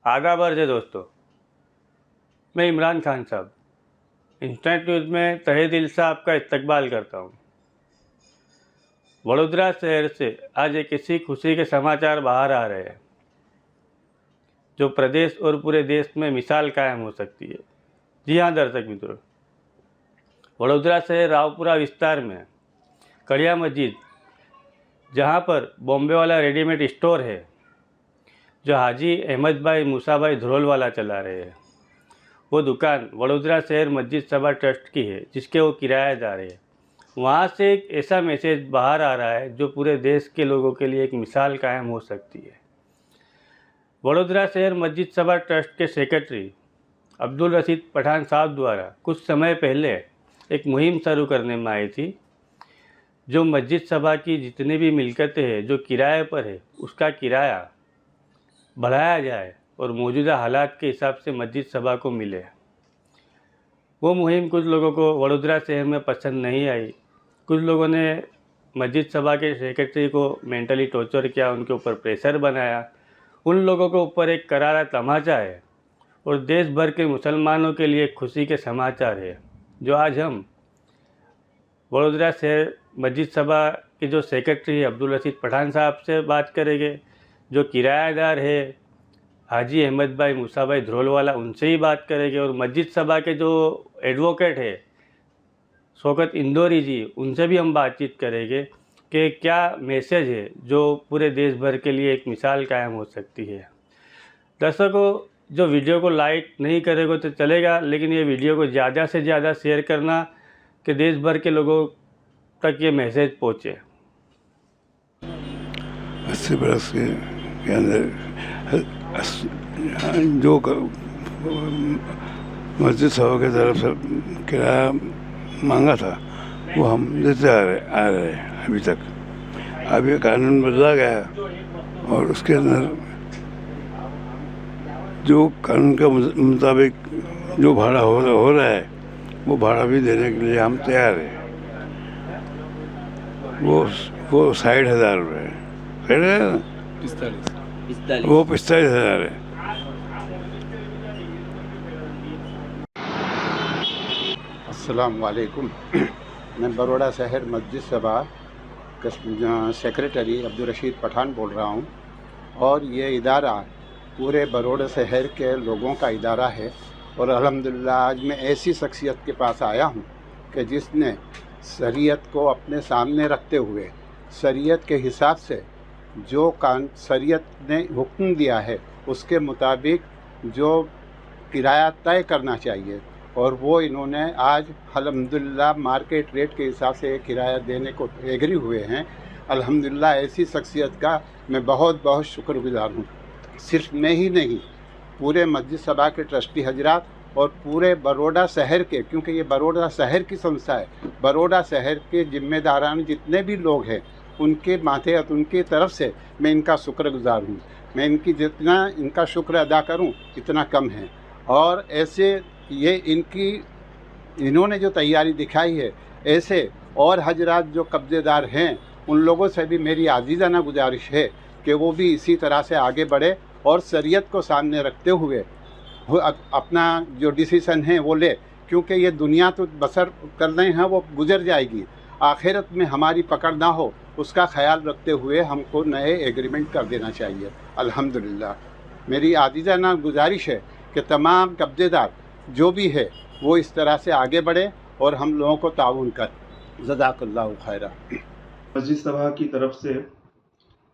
आदाब अर्ज है दोस्तों, मैं इमरान खान साहब इंस्टेंट न्यूज़ में तहे दिल से आपका इस्तकबाल करता हूँ। वडोदरा शहर से आज एक ऐसी खुशी के समाचार बाहर आ रहे हैं जो प्रदेश और पूरे देश में मिसाल कायम हो सकती है। जी हाँ दर्शक मित्रों, वडोदरा शहर रावपुरा विस्तार में कड़िया मस्जिद, जहाँ पर बॉम्बे वाला रेडीमेड स्टोर है जो हाजी अहमद भाई मूसाभाई धरोलवाला चला रहे हैं, वो दुकान वडोदरा शहर मस्जिद सभा ट्रस्ट की है जिसके वो किराएदार है। वहाँ से एक ऐसा मैसेज बाहर आ रहा है जो पूरे देश के लोगों के लिए एक मिसाल कायम हो सकती है। वडोदरा शहर मस्जिद सभा ट्रस्ट के सेक्रेटरी अब्दुल रशीद पठान साहब द्वारा कुछ समय पहले एक मुहिम शुरू करने में आई थी जो मस्जिद सभा की जितनी भी मिलकतें हैं जो किराए पर है उसका किराया बढ़ाया जाए और मौजूदा हालात के हिसाब से मस्जिद सभा को मिले। वो मुहिम कुछ लोगों को वडोदरा शहर में पसंद नहीं आई। कुछ लोगों ने मस्जिद सभा के सेक्रेटरी को मेंटली टॉर्चर किया, उनके ऊपर प्रेशर बनाया। उन लोगों के ऊपर एक करारा तमाचा है और देश भर के मुसलमानों के लिए खुशी के समाचार है जो आज हम वडोदरा शहर मस्जिद सभा के जो सेक्रेटरी है अब्दुल रशीद पठान साहब से बात करेंगे। जो किराएदार है हाजी अहमद भाई मूसाभाई धरोलवाला, उनसे ही बात करेंगे। और मस्जिद सभा के जो एडवोकेट है शौकत इंदौरी जी, उनसे भी हम बातचीत करेंगे कि क्या मैसेज है जो पूरे देश भर के लिए एक मिसाल कायम हो सकती है। दर्शकों, जो वीडियो को लाइक नहीं करेगा तो चलेगा, लेकिन ये वीडियो को ज़्यादा से ज़्यादा शेयर करना कि देश भर के लोगों तक ये मैसेज पहुँचे। 80 बरस के अंदर जो मस्जिद सभा की तरफ से किराया मांगा था वो हम देते आ रहे हैं अभी तक। अब ये कानून बदला गया है और उसके अंदर जो कानून के मुताबिक जो भाड़ा हो रहा है वो भाड़ा भी देने के लिए हम तैयार हैं। वो 60,000 रुपये है ना, 45 वो 45,000 है। अस्सलाम वालेकुम। मैं बड़ौदा शहर मस्जिद सभा सेक्रेटरी अब्दुल रशीद पठान बोल रहा हूँ और ये इदारा पूरे बड़ौदा शहर के लोगों का इदारा है। और अल्हम्दुलिल्लाह आज मैं ऐसी शख्सियत के पास आया हूँ कि जिसने शरीयत को अपने सामने रखते हुए शरीयत के हिसाब से जो शरीयत ने हुक्म दिया है उसके मुताबिक जो किराया तय करना चाहिए और वो इन्होंने आज अल्हम्दुलिल्लाह मार्केट रेट के हिसाब से किराया देने को एग्री हुए हैं। अल्हम्दुलिल्लाह ऐसी शख्सियत का मैं बहुत बहुत शुक्रगुजार हूँ। सिर्फ मैं ही नहीं, पूरे मस्जिद सभा के ट्रस्टी हजरात और पूरे बड़ौदा शहर के, क्योंकि ये बड़ौदा शहर की संस्था है, बड़ौदा शहर के जिम्मेदारान जितने भी लोग हैं उनके मातहत उनकी तरफ से मैं इनका शुक्रगुजार हूँ। मैं इनकी जितना इनका शुक्र अदा करूँ इतना कम है। और ऐसे ये इन्होंने जो तैयारी दिखाई है, ऐसे और हजरात जो कब्ज़ेदार हैं उन लोगों से भी मेरी आजीज़ाना गुजारिश है कि वो भी इसी तरह से आगे बढ़े और शरीयत को सामने रखते हुए अपना जो डिसीज़न है वो ले, क्योंकि ये दुनिया तो बसर कर रहे हैं वो गुजर जाएगी, आखिरत में हमारी पकड़ ना हो उसका ख्याल रखते हुए हमको नए एग्रीमेंट कर देना चाहिए। अल्हम्दुलिल्लाह मेरी आजीज़ाना गुजारिश है कि तमाम कब्ज़ेदार जो भी है वो इस तरह से आगे बढ़े और हम लोगों को ताउन कर। जज़ाकल्लाहु खैरा। मस्जिद सभा की तरफ से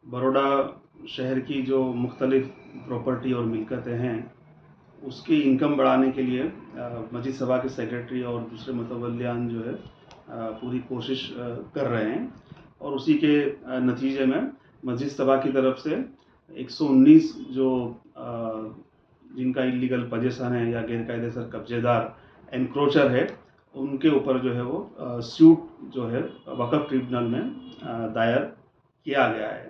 बड़ौदा शहर की जो मुख्तलिफ प्रॉपर्टी और मिलकतें हैं उसकी इनकम बढ़ाने के लिए मस्जिद सभा के सेक्रेटरी और दूसरे मुतवल्लियान जो है पूरी कोशिश कर रहे हैं और उसी के नतीजे में मस्जिद सभा की तरफ से 119 जो जिनका इलीगल पोजीशन है या गैरकायदेसर कब्जेदार एनक्रोचर है उनके ऊपर जो है वो सूट जो है वक़्फ़ ट्रिब्यूनल में दायर किया गया है।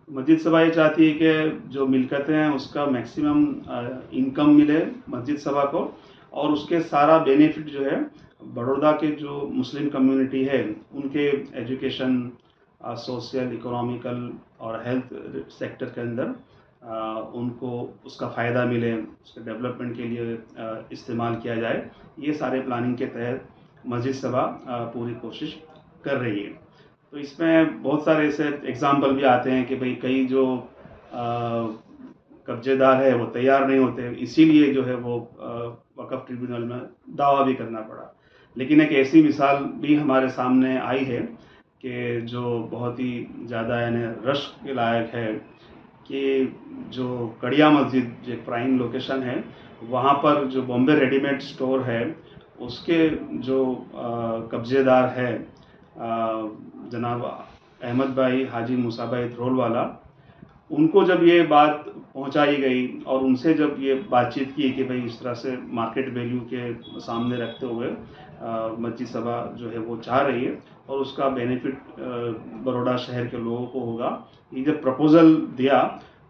मस्जिद सभा ये चाहती है कि जो मिलकतें हैं उसका मैक्सिमम इनकम मिले मस्जिद सभा को और उसके सारा बेनिफिट जो है बड़ौदा के जो मुस्लिम कम्युनिटी है उनके एजुकेशन, सोशल, इकोनॉमिकल और हेल्थ सेक्टर के अंदर उनको उसका फ़ायदा मिले, उसके डेवलपमेंट के लिए इस्तेमाल किया जाए, ये सारे प्लानिंग के तहत मस्जिद सभा पूरी कोशिश कर रही है। तो इसमें बहुत सारे ऐसे एग्ज़ाम्पल भी आते हैं कि भाई कई जो कब्जेदार है वो तैयार नहीं होते, इसीलिए जो है वो वक़्फ़ ट्रिब्यूनल में दावा भी करना पड़ा। लेकिन एक ऐसी मिसाल भी हमारे सामने आई है कि जो बहुत ही ज़्यादा यानी रश के लायक है कि जो कड़िया मस्जिद जो एक प्राइम लोकेशन है, वहाँ पर जो बॉम्बे रेडीमेड स्टोर है उसके जो कब्जेदार है जनाब अहमद भाई हाजी मूसा भाई ध्रोलवाला, उनको जब ये बात पहुंचाई गई और उनसे जब ये बातचीत की कि भाई इस तरह से मार्केट वैल्यू के सामने रखते हुए मस्जिद सभा जो है वो चाह रही है और उसका बेनिफिट बड़ौदा शहर के लोगों को होगा, ये जब प्रपोज़ल दिया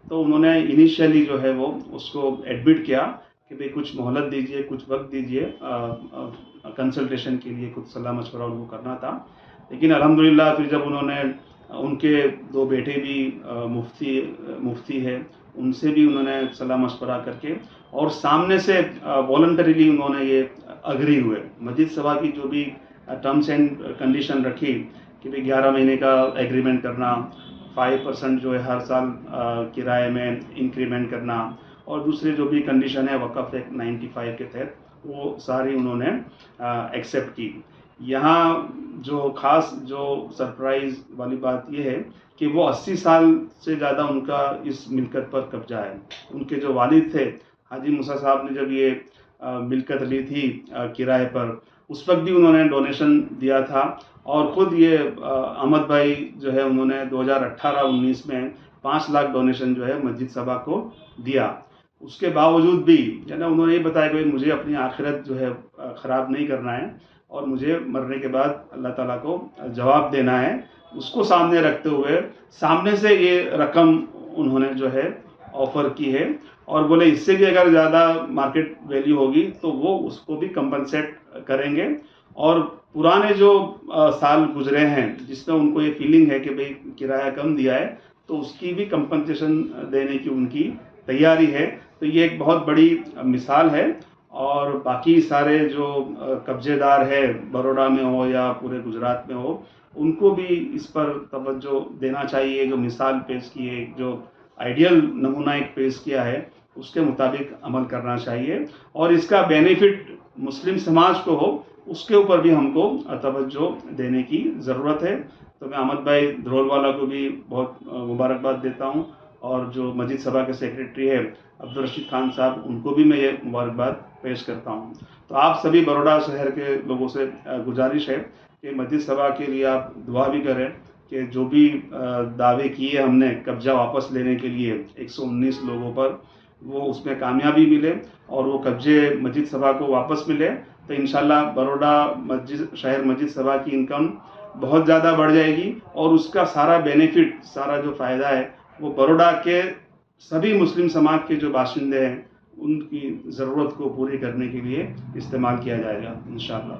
तो उन्होंने इनिशियली जो है वो उसको एडमिट किया कि भाई कुछ मोहलत दीजिए, कुछ वक्त दीजिए, कंसल्टेशन के लिए कुछ सलाह मशवरा उनको करना था। लेकिन अल्हम्दुलिल्लाह फिर जब उन्होंने उनके दो बेटे भी मुफ्ती है, उनसे भी उन्होंने सलाह मशवरा करके और सामने से वॉलंटरीली उन्होंने ये अग्री हुए। मस्जिद सभा की जो भी टर्म्स एंड कंडीशन रखी कि भाई 11 महीने का एग्रीमेंट करना, 5% जो है हर साल किराए में इंक्रीमेंट करना और दूसरे जो भी कंडीशन है वक़्फ़ एक्ट 95 के तहत वो सारी उन्होंने एक्सेप्ट की। यहाँ जो ख़ास जो सरप्राइज़ वाली बात ये है कि वो 80 साल से ज़्यादा उनका इस मिल्कत पर कब्जा है। उनके जो वालिद थे हाजी मूसा साहब ने जब ये मिल्कत ली थी किराए पर, उस वक्त भी उन्होंने डोनेशन दिया था और ख़ुद ये अहमद भाई जो है उन्होंने 2018-19 में 5 लाख डोनेशन जो है मस्जिद सभा को दिया। उसके बावजूद भी ना उन्होंने ये बताया कि मुझे अपनी आखिरत जो है ख़राब नहीं करना है और मुझे मरने के बाद अल्लाह ताला को जवाब देना है, उसको सामने रखते हुए सामने से ये रकम उन्होंने जो है ऑफ़र की है और बोले इससे भी अगर ज़्यादा मार्केट वैल्यू होगी तो वो उसको भी कंपनसेट करेंगे और पुराने जो साल गुजरे हैं जिसमें उनको ये फीलिंग है कि भाई किराया कम दिया है तो उसकी भी कंपनसेशन देने की उनकी तैयारी है। तो ये एक बहुत बड़ी मिसाल है और बाकी सारे जो कब्जेदार है बड़ौदा में हो या पूरे गुजरात में हो, उनको भी इस पर तवज्जो देना चाहिए। जो मिसाल पेश की है, जो आइडियल नमूना एक पेश किया है, उसके मुताबिक अमल करना चाहिए और इसका बेनिफिट मुस्लिम समाज को हो, उसके ऊपर भी हमको तवज्जो देने की ज़रूरत है। तो मैं अहमद भाई ध्रोलवाला को भी बहुत मुबारकबाद देता हूँ और जो मस्जिद सभा के सेक्रेटरी है अब्दुल रशीद खान साहब, उनको भी मैं ये मुबारकबाद पेश करता हूँ। तो आप सभी बड़ौदा शहर के लोगों से गुजारिश है कि मस्जिद सभा के लिए आप दुआ भी करें कि जो भी दावे किए हमने कब्जा वापस लेने के लिए 119 लोगों पर, वो उसमें कामयाबी मिले और वो कब्जे मस्जिद सभा को वापस मिले तो इंशाल्लाह बड़ौदा शहर मस्जिद सभा की इनकम बहुत ज़्यादा बढ़ जाएगी और उसका सारा बेनिफिट, सारा जो फ़ायदा है वो बड़ौदा के सभी मुस्लिम समाज के जो बाशिंदे हैं उनकी ज़रूरत को पूरी करने के लिए इस्तेमाल किया जाएगा इंशाल्लाह।